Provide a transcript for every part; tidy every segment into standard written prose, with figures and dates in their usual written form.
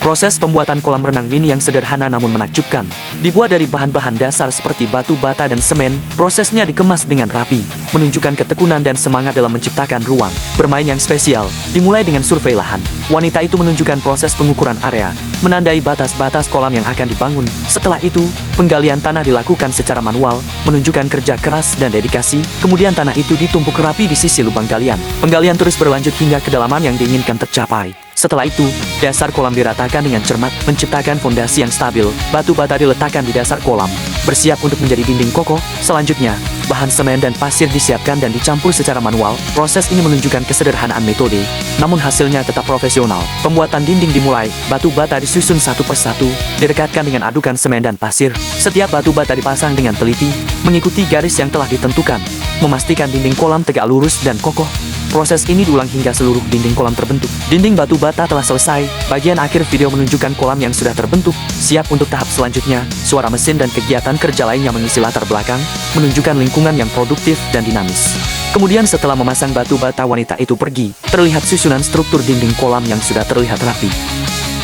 Proses pembuatan kolam renang mini yang sederhana namun menakjubkan. Dibuat dari bahan-bahan dasar seperti batu bata dan semen, prosesnya dikemas dengan rapi, menunjukkan ketekunan dan semangat dalam menciptakan ruang bermain yang spesial. Dimulai dengan survei lahan. Wanita itu menunjukkan proses pengukuran area, menandai batas-batas kolam yang akan dibangun. Setelah itu, penggalian tanah dilakukan secara manual, menunjukkan kerja keras dan dedikasi. Kemudian tanah itu ditumpuk rapi di sisi lubang galian. Penggalian terus berlanjut hingga kedalaman yang diinginkan tercapai. Setelah itu, dasar kolam diratakan dengan cermat, menciptakan fondasi yang stabil. Batu bata diletakkan di dasar kolam, bersiap untuk menjadi dinding kokoh. Selanjutnya, bahan semen dan pasir disiapkan dan dicampur secara manual. Proses ini menunjukkan kesederhanaan metode, namun hasilnya tetap profesional. Pembuatan dinding dimulai, batu bata disusun satu persatu, direkatkan dengan adukan semen dan pasir. Setiap batu bata dipasang dengan teliti, mengikuti garis yang telah ditentukan, memastikan dinding kolam tegak lurus dan kokoh. Proses ini diulang hingga seluruh dinding kolam terbentuk. Dinding batu bata telah selesai. Bagian akhir video menunjukkan kolam yang sudah terbentuk, siap untuk tahap selanjutnya. Suara mesin dan kegiatan kerja lainnya mengisi latar belakang, menunjukkan lingkungan yang produktif dan dinamis. Kemudian setelah memasang batu bata, wanita itu pergi. Terlihat susunan struktur dinding kolam yang sudah terlihat rapi.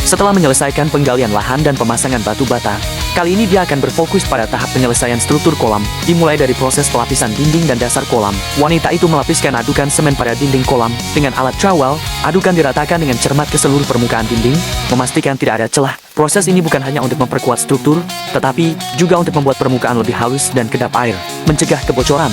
Setelah menyelesaikan penggalian lahan dan pemasangan batu bata, kali ini dia akan berfokus pada tahap penyelesaian struktur kolam. Dimulai dari proses pelapisan dinding dan dasar kolam. Wanita itu melapiskan adukan semen pada dinding kolam. Dengan alat trowel, adukan diratakan dengan cermat ke seluruh permukaan dinding, memastikan tidak ada celah. Proses ini bukan hanya untuk memperkuat struktur, tetapi juga untuk membuat permukaan lebih halus dan kedap air, mencegah kebocoran.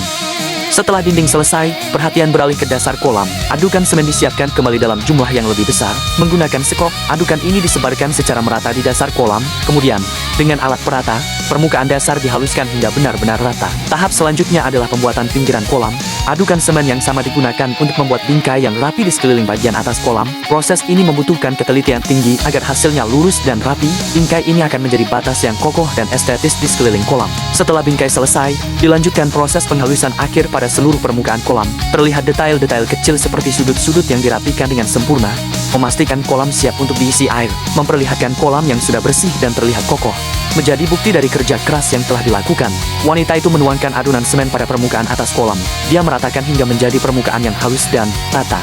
Setelah dinding selesai, perhatian beralih ke dasar kolam. Adukan semen disiapkan kembali dalam jumlah yang lebih besar. Menggunakan sekop, adukan ini disebarkan secara merata di dasar kolam. Kemudian, dengan alat perata, permukaan dasar dihaluskan hingga benar-benar rata. Tahap selanjutnya adalah pembuatan pinggiran kolam. Adukan semen yang sama digunakan untuk membuat bingkai yang rapi di sekeliling bagian atas kolam. Proses ini membutuhkan ketelitian tinggi agar hasilnya lurus dan rapi. Bingkai ini akan menjadi batas yang kokoh dan estetis di sekeliling kolam. Setelah bingkai selesai, dilanjutkan proses penghalusan akhir pada seluruh permukaan kolam. Terlihat detail-detail kecil seperti sudut-sudut yang dirapikan dengan sempurna, memastikan kolam siap untuk diisi air, memperlihatkan kolam yang sudah bersih dan terlihat kokoh. Menjadi bukti dari kerja keras yang telah dilakukan. Wanita itu menuangkan adonan semen pada permukaan atas kolam. Dia meratakan hingga menjadi permukaan yang halus dan rata.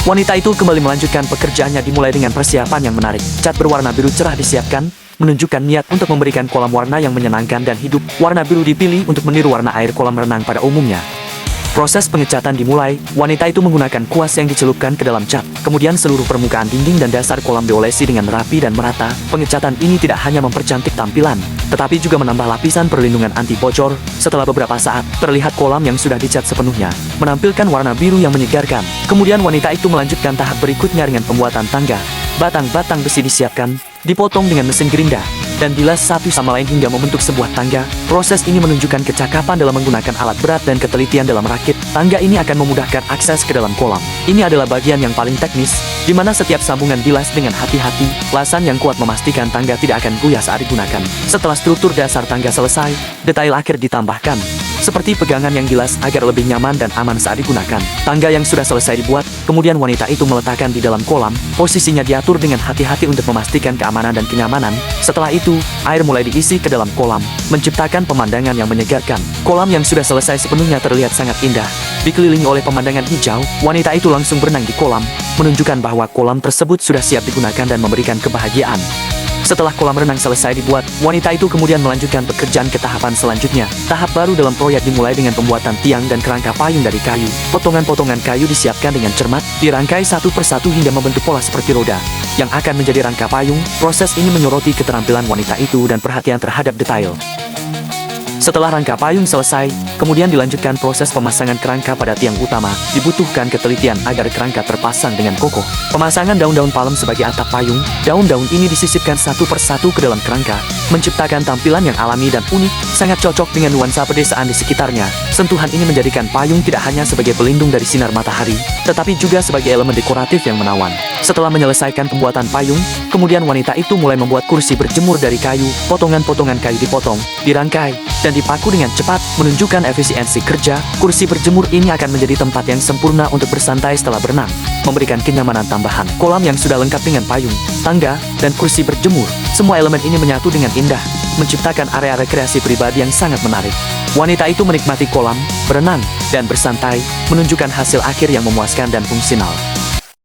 Wanita itu kembali melanjutkan pekerjaannya, dimulai dengan persiapan yang menarik. Cat berwarna biru cerah disiapkan, menunjukkan niat untuk memberikan kolam warna yang menyenangkan dan hidup. Warna biru dipilih untuk meniru warna air kolam renang pada umumnya. Proses pengecatan dimulai. Wanita itu menggunakan kuas yang dicelupkan ke dalam cat. Kemudian seluruh permukaan dinding dan dasar kolam diolesi dengan rapi dan merata. Pengecatan ini tidak hanya mempercantik tampilan, tetapi juga menambah lapisan perlindungan anti bocor. Setelah beberapa saat, terlihat kolam yang sudah dicat sepenuhnya, menampilkan warna biru yang menyegarkan. Kemudian wanita itu melanjutkan tahap berikutnya dengan pembuatan tangga. Batang-batang besi disiapkan, dipotong dengan mesin gerinda, dan dilas satu sama lain hingga membentuk sebuah tangga. Proses ini menunjukkan kecakapan dalam menggunakan alat berat dan ketelitian dalam rakit. Tangga ini akan memudahkan akses ke dalam kolam. Ini adalah bagian yang paling teknis, di mana setiap sambungan dilas dengan hati-hati. Lasan yang kuat memastikan tangga tidak akan goyah saat digunakan. Setelah struktur dasar tangga selesai, detail akhir ditambahkan, seperti pegangan yang jelas agar lebih nyaman dan aman saat digunakan. Tangga yang sudah selesai dibuat, kemudian wanita itu meletakkan di dalam kolam. Posisinya diatur dengan hati-hati untuk memastikan keamanan dan kenyamanan. Setelah itu, air mulai diisi ke dalam kolam, menciptakan pemandangan yang menyegarkan. Kolam yang sudah selesai sepenuhnya terlihat sangat indah. Dikelilingi oleh pemandangan hijau, wanita itu langsung berenang di kolam, menunjukkan bahwa kolam tersebut sudah siap digunakan dan memberikan kebahagiaan. Setelah kolam renang selesai dibuat, wanita itu kemudian melanjutkan pekerjaan ke tahapan selanjutnya. Tahap baru dalam proyek dimulai dengan pembuatan tiang dan kerangka payung dari kayu. Potongan-potongan kayu disiapkan dengan cermat, dirangkai satu persatu hingga membentuk pola seperti roda, yang akan menjadi rangka payung. Proses ini menyoroti keterampilan wanita itu dan perhatian terhadap detail. Setelah rangka payung selesai, kemudian dilanjutkan proses pemasangan kerangka pada tiang utama. Dibutuhkan ketelitian agar kerangka terpasang dengan kokoh. Pemasangan daun-daun palem sebagai atap payung. Daun-daun ini disisipkan satu persatu ke dalam kerangka, menciptakan tampilan yang alami dan unik, sangat cocok dengan nuansa pedesaan di sekitarnya. Sentuhan ini menjadikan payung tidak hanya sebagai pelindung dari sinar matahari, tetapi juga sebagai elemen dekoratif yang menawan. Setelah menyelesaikan pembuatan payung, kemudian wanita itu mulai membuat kursi berjemur dari kayu. Potongan-potongan kayu dipotong, dirangkai, dan dipaku dengan cepat, menunjukkan efisiensi kerja. Kursi berjemur ini akan menjadi tempat yang sempurna untuk bersantai setelah berenang, memberikan kenyamanan tambahan. Kolam yang sudah lengkap dengan payung, tangga, dan kursi berjemur, semua elemen ini menyatu dengan indah, menciptakan area rekreasi pribadi yang sangat menarik. Wanita itu menikmati kolam, berenang, dan bersantai, menunjukkan hasil akhir yang memuaskan dan fungsional.